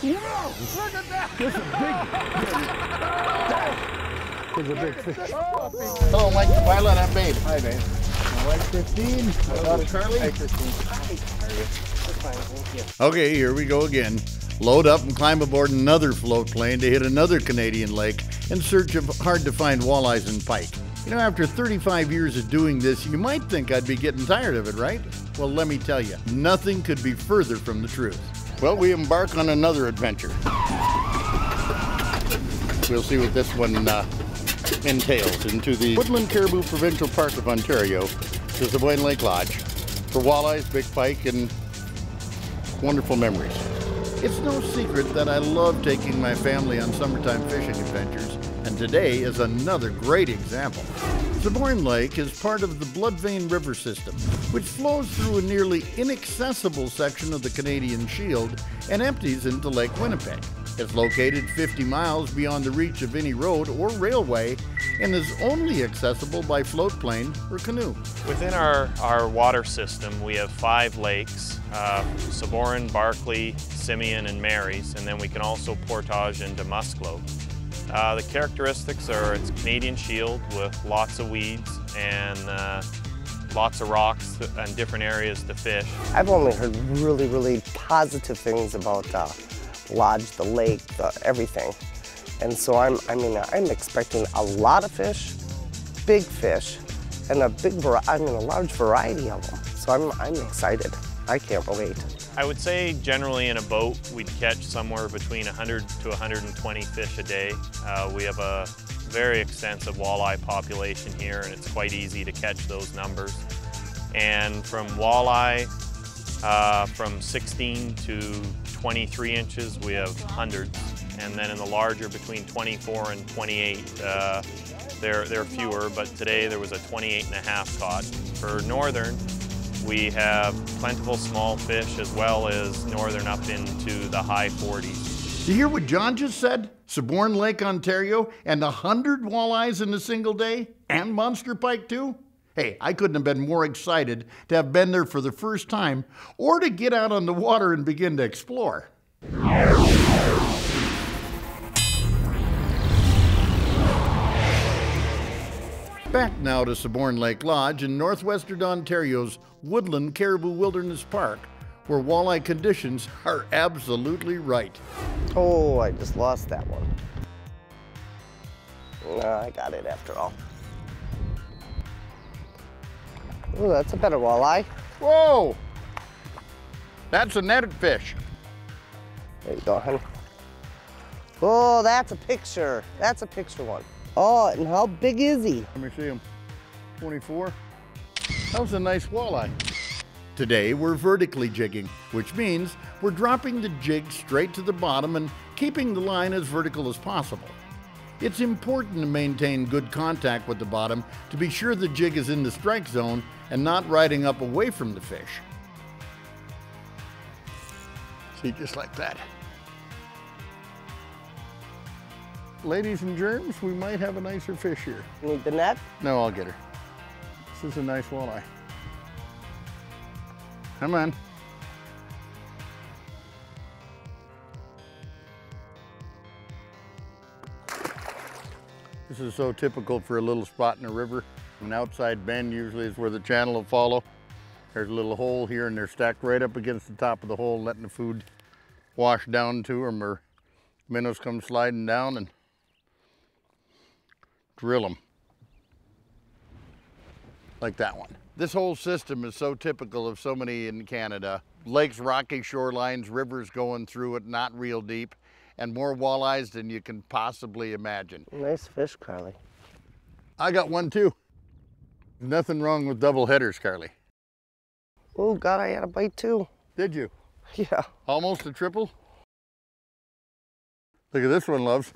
Whoa! Look at that! This is a big fish. Hello, Mike. Why let that bait? Hi, man. My wife, Christine. Hello, Charlie. Hi, Christine. Hi. How are you? That's fine, thank you. Okay, here we go again. Load up and climb aboard another float plane to hit another Canadian lake in search of hard-to-find walleyes and pike. You know, after 35 years of doing this, you might think I'd be getting tired of it, right? Well, let me tell you, nothing could be further from the truth. Well, we embark on another adventure. We'll see what this one entails. Into the Woodland Caribou Provincial Park of Ontario, to Sabourin Lake Lodge, for walleyes, big pike, and wonderful memories. It's no secret that I love taking my family on summertime fishing adventures, and today is another great example. Sabourin Lake is part of the Bloodvein River system, which flows through a nearly inaccessible section of the Canadian Shield and empties into Lake Winnipeg. It's located 50 miles beyond the reach of any road or railway and is only accessible by float plane or canoe. Within our water system, we have 5 lakes, Sabourin, Barkley, Simeon, and Mary's, and then we can also portage into Musklo. The characteristics are it's Canadian Shield with lots of weeds and lots of rocks and different areas to fish. I've only heard really positive things about Lodge, the lake, everything. And so I'm expecting a lot of fish, big fish, and a large variety of them. So I'm excited. I can't wait. I would say generally in a boat we'd catch somewhere between 100 to 120 fish a day. We have a very extensive walleye population here and it's quite easy to catch those numbers. And from walleye, from 16 to 23 inches we have hundreds. And then in the larger between 24 and 28, they're fewer, but today there was a 28.5 caught. For northern, we have plentiful small fish as well as northern up into the high 40s. You hear what John just said? Sabourin Lake, Ontario, and 100 walleyes in a single day? And monster pike too? Hey, I couldn't have been more excited to have been there for the first time or to get out on the water and begin to explore. Back now to Sabourin Lake Lodge in northwestern Ontario's Woodland Caribou Wilderness Park, where walleye conditions are absolutely right. Oh, I just lost that one. No, I got it after all. Oh, that's a better walleye. Whoa! That's a netted fish. There you go, honey. Oh, that's a picture. That's a picture one. Oh, and how big is he? Let me see him. 24. That was a nice walleye. Today we're vertically jigging, which means we're dropping the jig straight to the bottom and keeping the line as vertical as possible. It's important to maintain good contact with the bottom to be sure the jig is in the strike zone and not riding up away from the fish. See, just like that. Ladies and germs, we might have a nicer fish here. Need the net? No, I'll get her. This is a nice walleye. Come on. This is so typical for a little spot in a river. An outside bend usually is where the channel will follow. There's a little hole here and they're stacked right up against the top of the hole, letting the food wash down to them, or minnows come sliding down and drill them. Like that one. This whole system is so typical of so many in Canada. Lakes, rocky shorelines, rivers going through it, not real deep, and more walleyes than you can possibly imagine. Nice fish, Carly. I got one too. Nothing wrong with double headers, Carly. Oh God, I had a bite too. Did you? Yeah. Almost a triple? Look at this one, loves.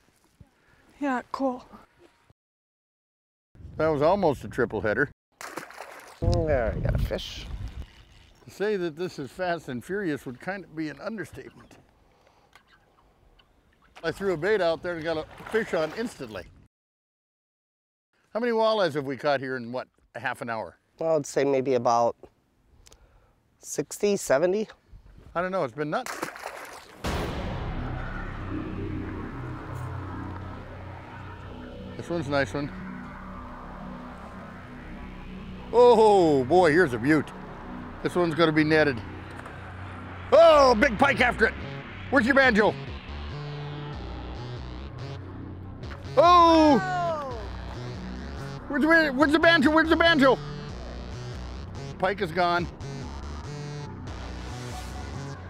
Yeah, cool. That was almost a triple header. There, I got a fish. To say that this is fast and furious would kind of be an understatement. I threw a bait out there and got a fish on instantly. How many walleyes have we caught here in, what, a half an hour? Well, I'd say maybe about 60, 70. I don't know, it's been nuts. This one's a nice one. Oh boy, here's a beaut. This one's gonna be netted. Oh, big pike after it. Where's your banjo? Oh! Where's the banjo? Where's the banjo? Pike is gone.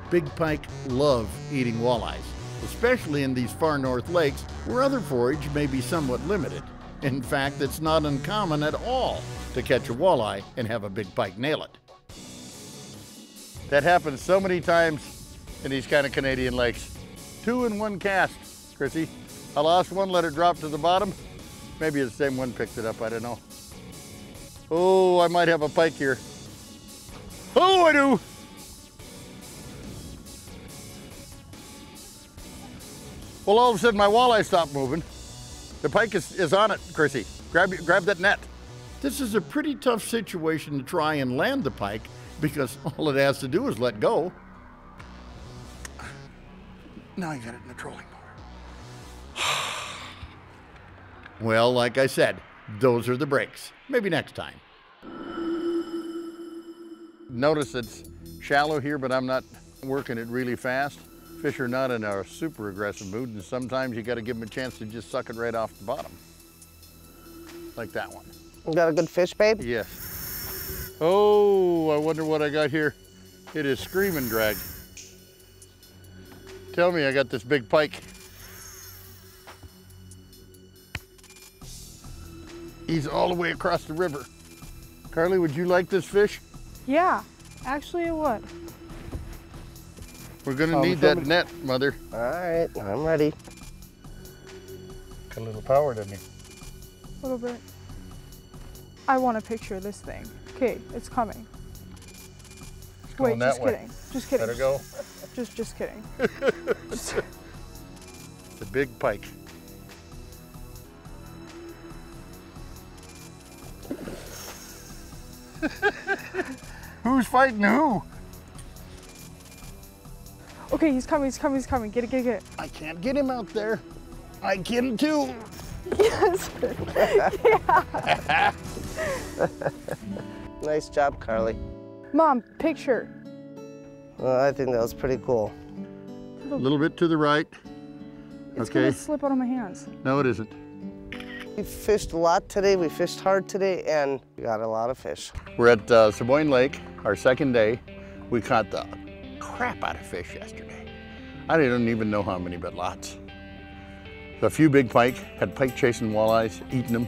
Big pike love eating walleyes, especially in these far north lakes where other forage may be somewhat limited. In fact, it's not uncommon at all to catch a walleye and have a big pike nail it. That happens so many times in these kind of Canadian lakes. 2 in 1 cast, Chrissy. I lost one, let it drop to the bottom. Maybe the same one picked it up, I don't know. Oh, I might have a pike here. Oh, I do. Well, all of a sudden my walleye stopped moving. The pike is on it, Chrissy. Grab that net. This is a pretty tough situation to try and land the pike because all it has to do is let go. Now I got it in the trolling motor. Well, like I said, those are the breaks. Maybe next time. Notice it's shallow here, but I'm not working it really fast. Fish are not in a super aggressive mood, and sometimes you got to give them a chance to just suck it right off the bottom. Like that one. You got a good fish, babe? Yes. Oh, I wonder what I got here. It is screaming drag. Tell me I got this big pike. He's all the way across the river. Carly, would you like this fish? Yeah, actually it would. We're gonna need that net, Mother. All right, I'm ready. Got a little power, doesn't he? A little bit. I want a picture of this thing. Okay, it's coming. Wait, just kidding. Just kidding. Let her go. Just kidding. It's a big pike. Who's fighting who? Okay, he's coming. Get it. I can't get him out there. I get him too. Yes. Yeah. Nice job, Carly. Mom, picture. Well, I think that was pretty cool. A little bit to the right. It's Okay. gonna slip out of my hands. No, it isn't. We fished a lot today. We fished hard today, and we got a lot of fish. We're at Sabourin Lake, our second day. We caught the crap out of fish yesterday. I don't even know how many, but lots. A few big pike, had pike chasing walleyes, eating them.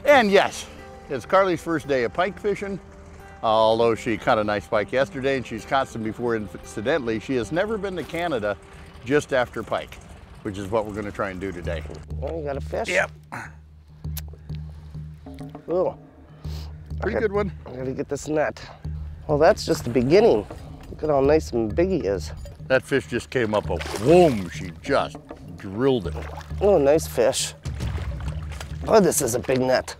And yes, it's Carly's first day of pike fishing. Although she caught a nice pike yesterday and she's caught some before, incidentally, she has never been to Canada just after pike, which is what we're gonna try and do today. Oh, you got a fish? Yep. Ooh. Pretty good one. I gotta get this net. Well, that's just the beginning. Look at how nice and big he is. That fish just came up a whoom, she just drilled it. Oh, nice fish. Oh, this is a big net.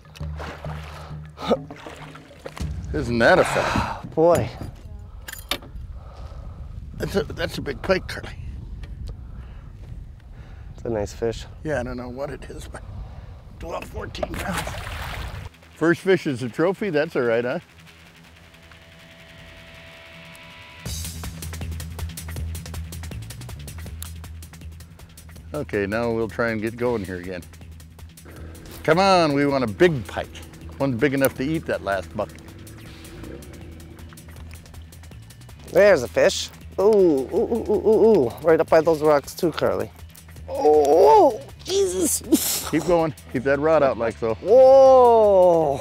Isn't that a fact? Boy. That's a big pike, Carly. It's a nice fish. Yeah, I don't know what it is, but 12, 14 pounds. First fish is a trophy, that's all right, huh? Okay, now we'll try and get going here again. Come on, we want a big pike. One big enough to eat that last bucket. There's a fish. Ooh. Right up by those rocks too, Carly. Oh, Jesus. Keep going, keep that rod out like so. Whoa,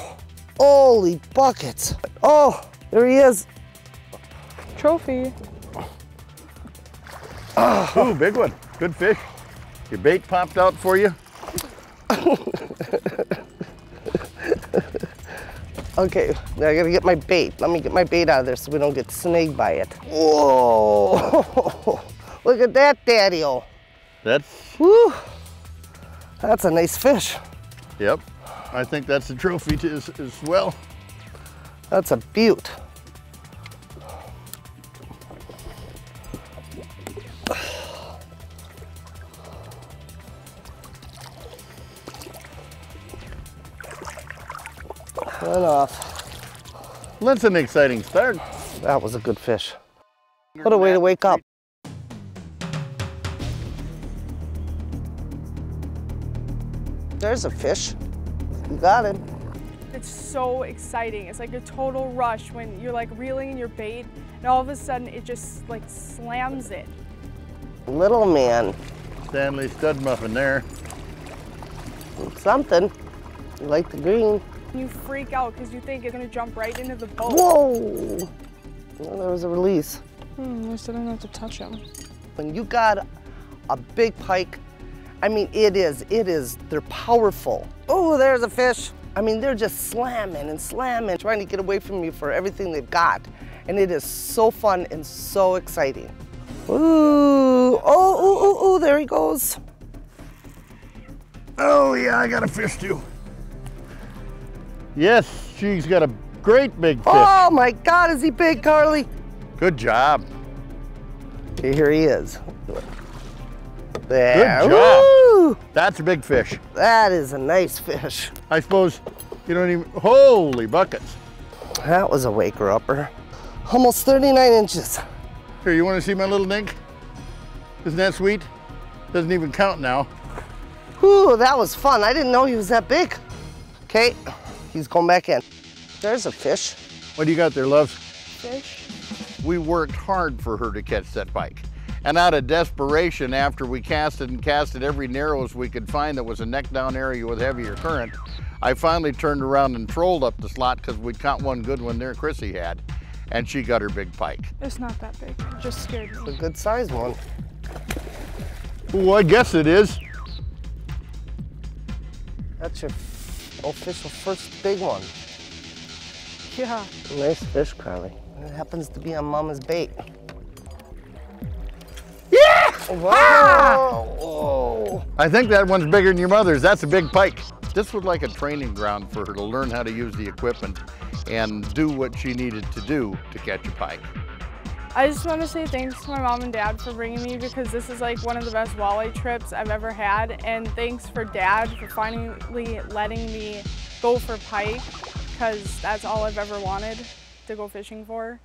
holy buckets. Oh, there he is. Trophy. Ooh, big one, good fish. Your bait popped out for you? Okay, now I gotta get my bait. Let me get my bait out of there so we don't get snagged by it. Whoa, look at that, Daddy-o. Whew, That's a nice fish. yep. I think that's a trophy as well. That's a beaut. Went off. Well, that's an exciting start. That was a good fish. What a way to wake up. There's a fish. You got him. It's so exciting. It's like a total rush when you're like reeling in your bait and all of a sudden it just like slams it. Little man. Stanley stud muffin there. Something. You like the green. You freak out because you think it's gonna jump right into the boat. Whoa! Well, there was a release. At least I didn't have to touch him. When you got a big pike, I mean, they're powerful. Oh, there's a fish. I mean, they're just slamming and slamming, trying to get away from you for everything they've got. And it is so fun and so exciting. Ooh, oh, there he goes. Oh yeah, I got a fish too. Yes, she's got a great big fish. Oh my God, is he big, Carly? Good job. Okay, here he is. There. Good job. Woo! That's a big fish. That is a nice fish. I suppose you don't even, holy buckets. That was a waker-upper. Almost 39 inches. Here, you want to see my little dink? Isn't that sweet? Doesn't even count now. Whew, that was fun. I didn't know he was that big. Okay, he's going back in. There's a fish. What do you got there, loves? Fish. We worked hard for her to catch that pike. And out of desperation, after we casted every narrows we could find that was a neck down area with heavier current, I finally turned around and trolled up the slot because we'd caught one good one there Chrissy had, and she got her big pike. It's not that big. It just scared It's me. a good size one. Oh, I guess it is. That's your official first big one. Yeah. Nice fish, Carly. It happens to be on Mama's bait. Yeah! Whoa! Whoa. I think that one's bigger than your mother's. That's a big pike. This was like a training ground for her to learn how to use the equipment and do what she needed to do to catch a pike. I just want to say thanks to my mom and dad for bringing me because this is like one of the best walleye trips I've ever had. And thanks for Dad for finally letting me go for pike because that's all I've ever wanted to go fishing for.